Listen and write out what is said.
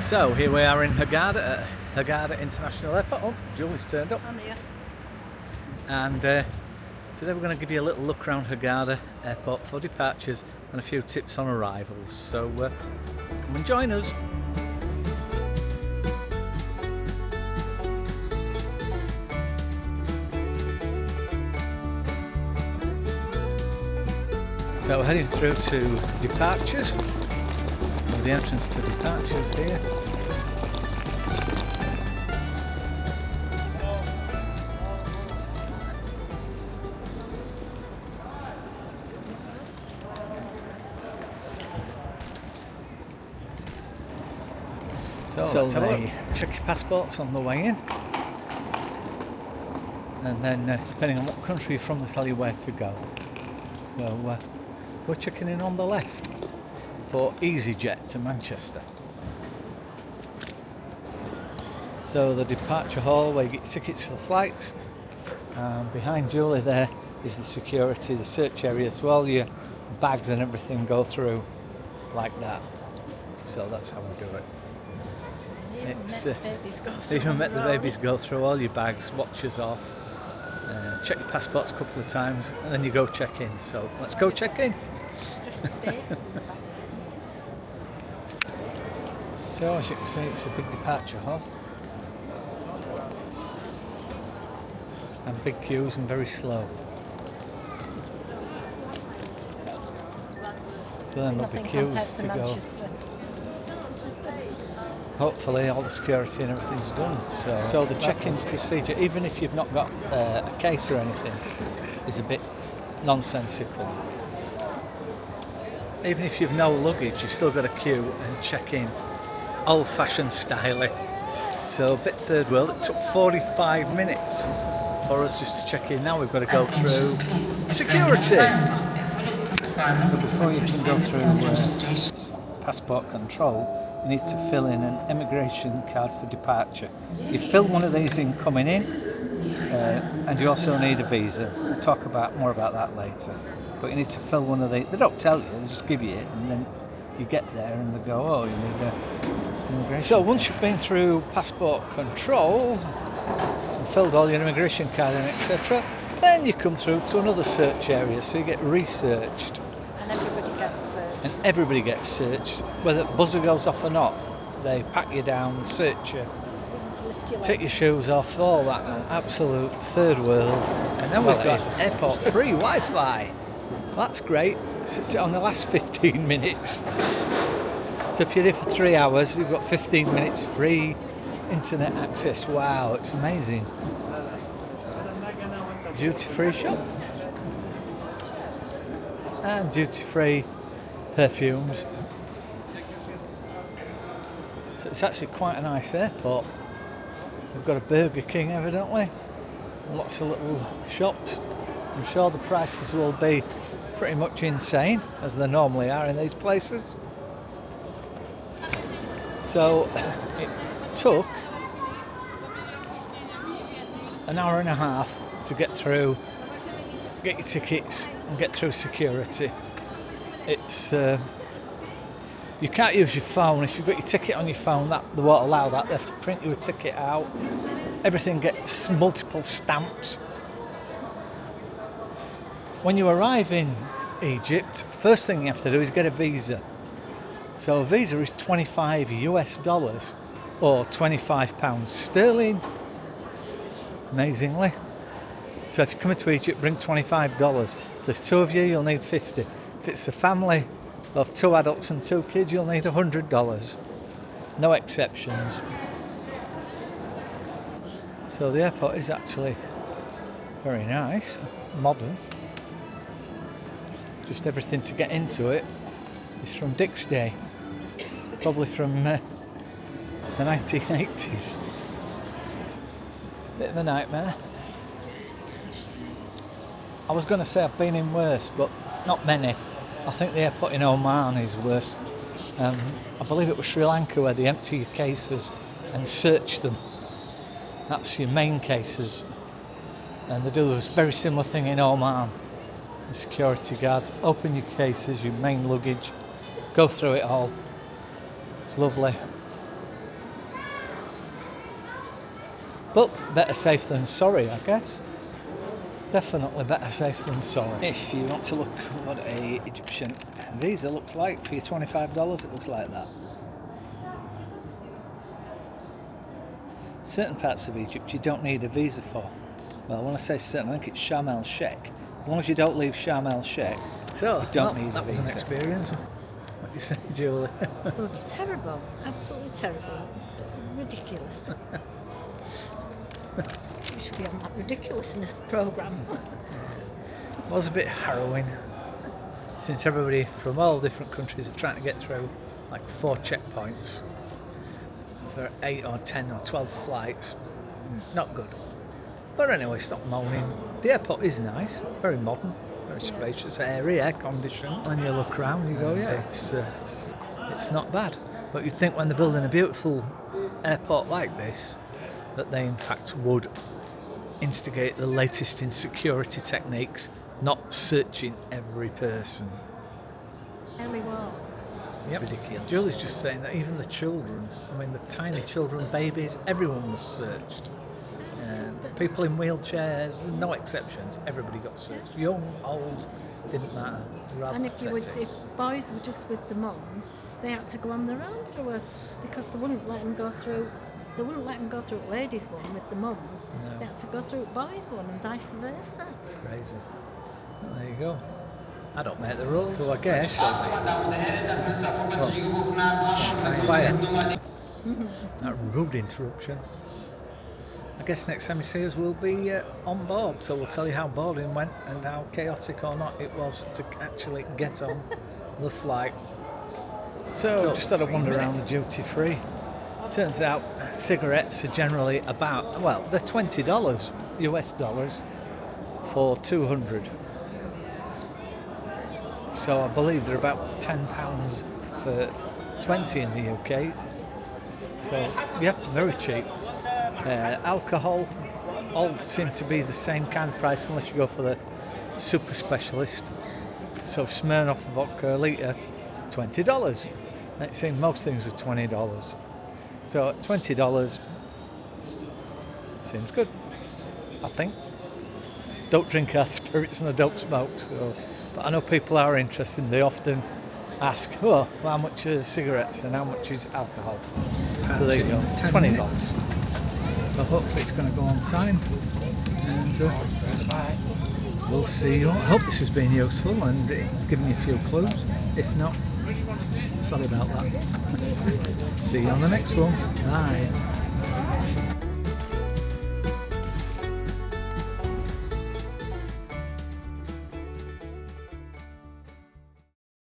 So here we are in Hurghada at Hurghada International Airport. Oh, Julie's turned up. I'm here. And today we're going to give you a little look around Hurghada Airport for departures and a few tips on arrivals. So come and join us. So we're heading through to departures. The entrance to departures here. So they check your passports on the way in, and then depending on what country you're from, they tell you where to go. So we're checking in on the left for EasyJet to Manchester. So the departure hall where you get your tickets for the flights, and behind Julie there is the security, the search area, so all your bags and everything go through like that. So that's how we do it. Even met the babies go through all your bags, watches off, check your passports a couple of times, and then you go check in. So let's go check in. So as you can see, it's a big departure hall, and big queues and very slow. So then there'll be queues to go. Hopefully all the security and everything's done. So the check-in procedure, even if you've not got a case or anything, is a bit nonsensical. Even if you've no luggage, you've still got to queue and check in old-fashioned style. So a bit third world. It took 45 minutes for us just to check in. Now we've got to go through security. So before you can go through passport control, you need to fill in an immigration card for departure. You fill one of these in coming in, and you also need a visa. We'll talk more about that later. But you need to fill one of these. They don't tell you, they just give you it, and then you get there and they go, oh, you need an immigration. So once you've been through passport control and filled all your immigration card in, etc., then you come through to another search area, so you get researched. And everybody gets searched. And everybody gets searched, whether the buzzer goes off or not. They pat you down, search you, take your shoes off, all that. Absolute third world. And then we've got airport free Wi-Fi. That's great. It's on the last 15 minutes. So if you're here for 3 hours, you've got 15 minutes free internet access. Wow, it's amazing. Duty-free shop. And duty-free perfumes. So it's actually quite a nice airport. We've got a Burger King evidently, lots of little shops. I'm sure the prices will be pretty much insane, as they normally are in these places. So it took an hour and a half to get through, get your tickets and get through security. It's you can't use your phone. If you've got your ticket on your phone, they won't allow that. They have to print you a ticket out. Everything gets multiple stamps. When you arrive in Egypt, first thing you have to do is get a visa. So a visa is $25 US or £25 sterling, amazingly. So if you come into Egypt, bring $25. If there's two of you, you'll need $50. If it's a family of 2 adults and 2 kids, you'll need $100. No exceptions. So the airport is actually very nice, modern. Just everything to get into it is from Dick's day, probably from the 1980s. Bit of a nightmare. I was going to say I've been in worse, but not many. I think the airport in Oman is worse. I believe it was Sri Lanka where they empty your cases and search them. That's your main cases. And they do this very similar thing in Oman. The security guards open your cases, your main luggage, go through it all. It's lovely. But better safe than sorry, I guess. Definitely better safe than sorry. If you want to look what a Egyptian visa looks like for your $25, it looks like that. Certain parts of Egypt you don't need a visa for. Well, when I say certain, I think it's Sharm el-Sheikh. As long as you don't leave Sharm el-Sheikh, so you don't need a visa. That was an experience. What do you say, Julie? Well, it's terrible. Absolutely terrible. Ridiculous. We should be on that ridiculousness programme. It was a bit harrowing, since everybody from all different countries are trying to get through like 4 checkpoints for 8 or 10 or 12 flights. Not good. But anyway, stop moaning. The airport is nice, very modern, very spacious area, air conditioned. When you look around, you go, yeah, it's not bad. But you'd think when they're building a beautiful airport like this, that they in fact would instigate the latest in security techniques, not searching every person. There we were. Yep. Ridiculous. Julie's just saying that even the children, I mean the tiny children, babies, everyone was searched. People in wheelchairs, no exceptions, everybody got searched. Young, old, didn't matter. And if boys were just with the mums, they had to go on their own through because they wouldn't let them go through. They wouldn't let them go through ladies' one with the mums. No. They had to go through boys' one and vice versa. Crazy. Well, there you go. I don't make the rules, so I guess. Quiet. That rude interruption. I guess next time you see us, we'll be on board, so we'll tell you how boarding went and how chaotic or not it was to actually get on the flight. So just had a wander around the duty free. Turns out cigarettes are generally about, well, they're $20 US dollars for 200. So I believe they're about £10 for 20 in the UK. So, yep, very cheap. Alcohol all seem to be the same kind of price unless you go for the super specialist. So Smirnoff vodka a litre, $20. And it seems most things were $20. So at $20 seems good, I think. Don't drink hard spirits and I don't smoke, so but I know people are interested. They often ask, well, how much are cigarettes and how much is alcohol? So there you go, $20. So hopefully it's going to go on time, and we'll see you. I hope this has been useful and it's given you a few clues. If not, sorry about that. See you on the next one. Bye.